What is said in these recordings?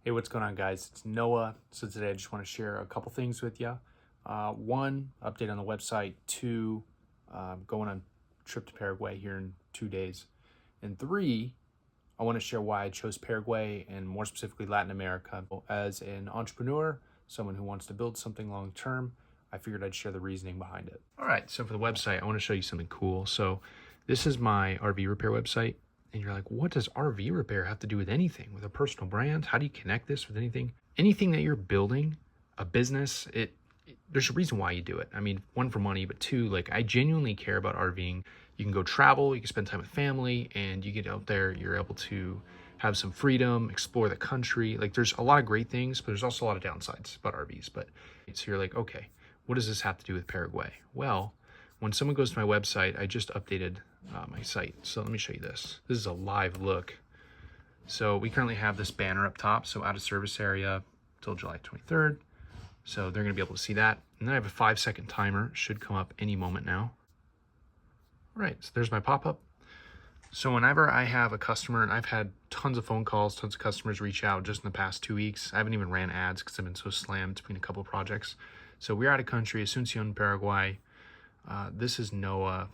Hey, what's going on, guys? It's Noah. So today I just want to share a couple things with you. One, update on the website. Two, going on trip to Paraguay here in 2 days. And three, I want to share why I chose Paraguay and more specifically Latin America. As an entrepreneur, someone who wants to build something long term, I figured I'd share the reasoning behind it. All right, so for the website, I want to show you something cool. So this is my RV repair website. And you're like, what does RV repair have to do with anything, with a personal brand? How do you connect this with anything? Anything that you're building, a business, there's a reason why you do it. I mean, one, for money, but two, like, I genuinely care about RVing. You can go travel, you can spend time with family, and you get out there, you're able to have some freedom, explore the country. Like, there's a lot of great things, but there's also a lot of downsides about RVs. But so you're like, okay, what does this have to do with Paraguay? Well, when someone goes to my website, I just updated my site. So let me show you this. This is a live look. So we currently have this banner up top. So out of service area till July 23rd. So they're going to be able to see that. And then I have a 5-second timer. It should come up any moment now. All right, so there's my pop-up. So whenever I have a customer, and I've had tons of phone calls, tons of customers reach out just in the past 2 weeks. I haven't even ran ads because I've been so slammed between a couple of projects. So we're out of country, Asuncion, Paraguay. This is Noah.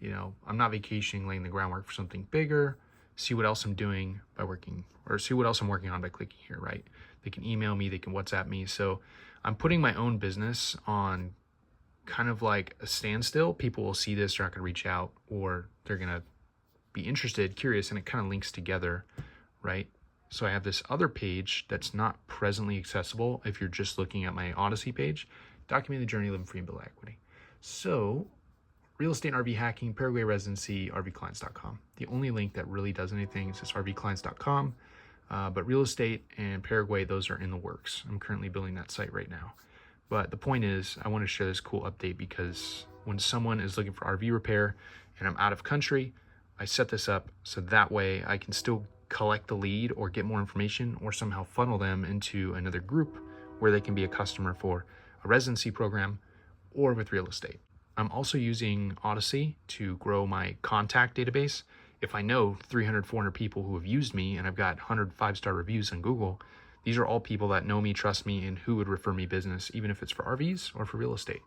You know, I'm not vacationing, laying the groundwork for something bigger. See what else I'm doing by working, or see what else I'm working on by clicking here, right? They can email me, they can WhatsApp me. So I'm putting my own business on kind of like a standstill. People will see this, they're not gonna reach out, or they're gonna be interested, curious, and it kind of links together, right? So I have this other page that's not presently accessible if you're just looking at my Odyssey page, documenting the journey, living free and build equity. So real estate and RV hacking, Paraguay residency, rvclients.com. The only link that really does anything is just rvclients.com. But real estate and Paraguay, those are in the works. I'm currently building that site right now. But the point is, I want to share this cool update because when someone is looking for RV repair and I'm out of country, I set this up so that way I can still collect the lead or get more information or somehow funnel them into another group where they can be a customer for a residency program or with real estate. I'm also using Odyssey to grow my contact database. If I know 300, 400 people who have used me and I've got 100 5-star reviews on Google, these are all people that know me, trust me, and who would refer me business, even if it's for RVs or for real estate.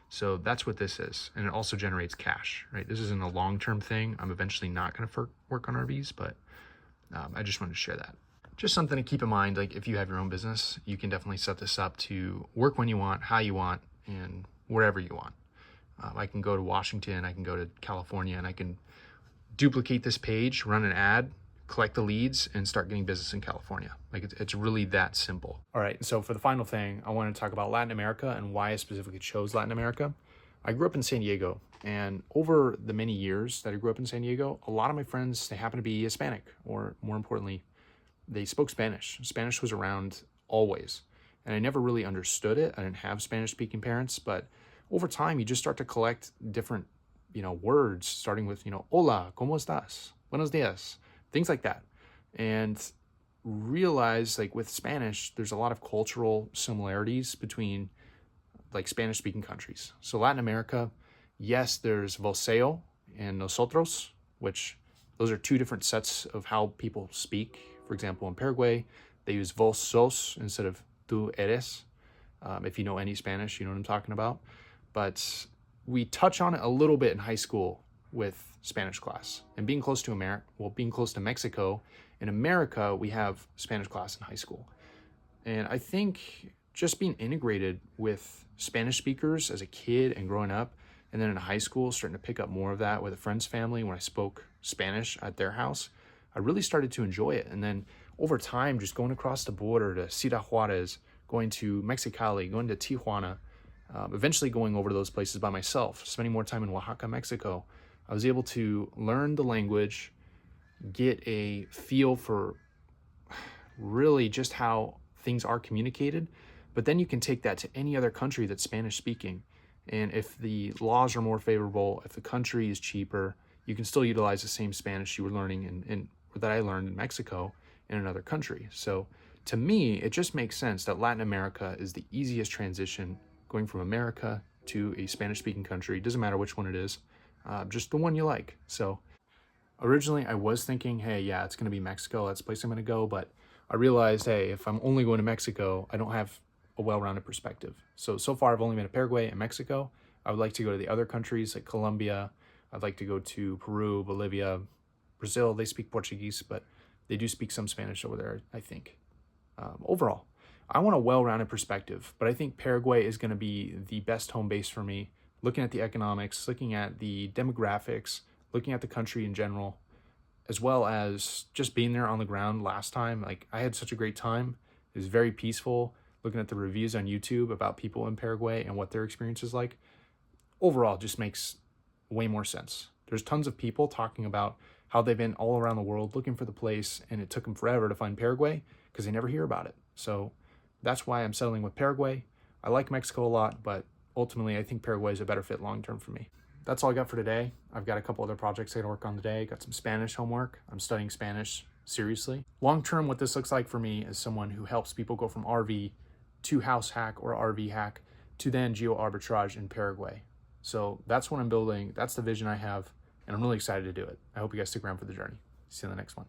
So that's what this is. And it also generates cash, right? This isn't a long-term thing. I'm eventually not going to work on RVs, but I just wanted to share that. Just something to keep in mind, like if you have your own business, you can definitely set this up to work when you want, how you want, and wherever you want. I can go to Washington, I can go to California, and I can duplicate this page, run an ad, collect the leads, and start getting business in California. Like it's really that simple. All right, so for the final thing, I want to talk about Latin America and why I specifically chose Latin America. I grew up in San Diego, and over the many years that I grew up in San Diego, a lot of my friends, they happen to be Hispanic, or more importantly, they spoke Spanish. Spanish was around always, and I never really understood it. I didn't have Spanish-speaking parents, but over time, you just start to collect different, words, starting with, hola, ¿cómo estás? Buenos días, things like that. And realize, like with Spanish, there's a lot of cultural similarities between like Spanish-speaking countries. So Latin America, yes, there's voceo and nosotros, which those are two different sets of how people speak. For example, in Paraguay, they use vos sos instead of tú eres. If you know any Spanish, you know what I'm talking about. But we touch on it a little bit in high school with Spanish class. And being close to being close to Mexico, in America, we have Spanish class in high school. And I think just being integrated with Spanish speakers as a kid and growing up, and then in high school, starting to pick up more of that with a friend's family when I spoke Spanish at their house, I really started to enjoy it. And then over time, just going across the border to Ciudad Juarez, going to Mexicali, going to Tijuana, eventually going over to those places by myself, spending more time in Oaxaca, Mexico, I was able to learn the language, get a feel for really just how things are communicated. But then you can take that to any other country that's Spanish speaking. And if the laws are more favorable, if the country is cheaper, you can still utilize the same Spanish you were learning or that I learned in Mexico in another country. So to me, it just makes sense that Latin America is the easiest transition going from America to a Spanish-speaking country. Doesn't matter which one it is, just the one you like. So originally I was thinking, hey, yeah, it's going to be Mexico. That's the place I'm going to go. But I realized, hey, if I'm only going to Mexico, I don't have a well-rounded perspective. So far I've only been to Paraguay and Mexico. I would like to go to the other countries like Colombia. I'd like to go to Peru, Bolivia, Brazil. They speak Portuguese, but they do speak some Spanish over there, I think. Overall, I want a well-rounded perspective, but I think Paraguay is going to be the best home base for me. Looking at the economics, looking at the demographics, looking at the country in general, as well as just being there on the ground last time. Like, I had such a great time. It was very peaceful. Looking at the reviews on YouTube about people in Paraguay and what their experience is like, overall just makes way more sense. There's tons of people talking about how they've been all around the world looking for the place, and it took them forever to find Paraguay because they never hear about it. So that's why I'm settling with Paraguay. I like Mexico a lot, but ultimately I think Paraguay is a better fit long-term for me. That's all I got for today. I've got a couple other projects I gotta work on today. Got some Spanish homework. I'm studying Spanish seriously. Long-term, what this looks like for me is someone who helps people go from RV to house hack or RV hack to then geo arbitrage in Paraguay. So that's what I'm building. That's the vision I have, and I'm really excited to do it. I hope you guys stick around for the journey. See you in the next one.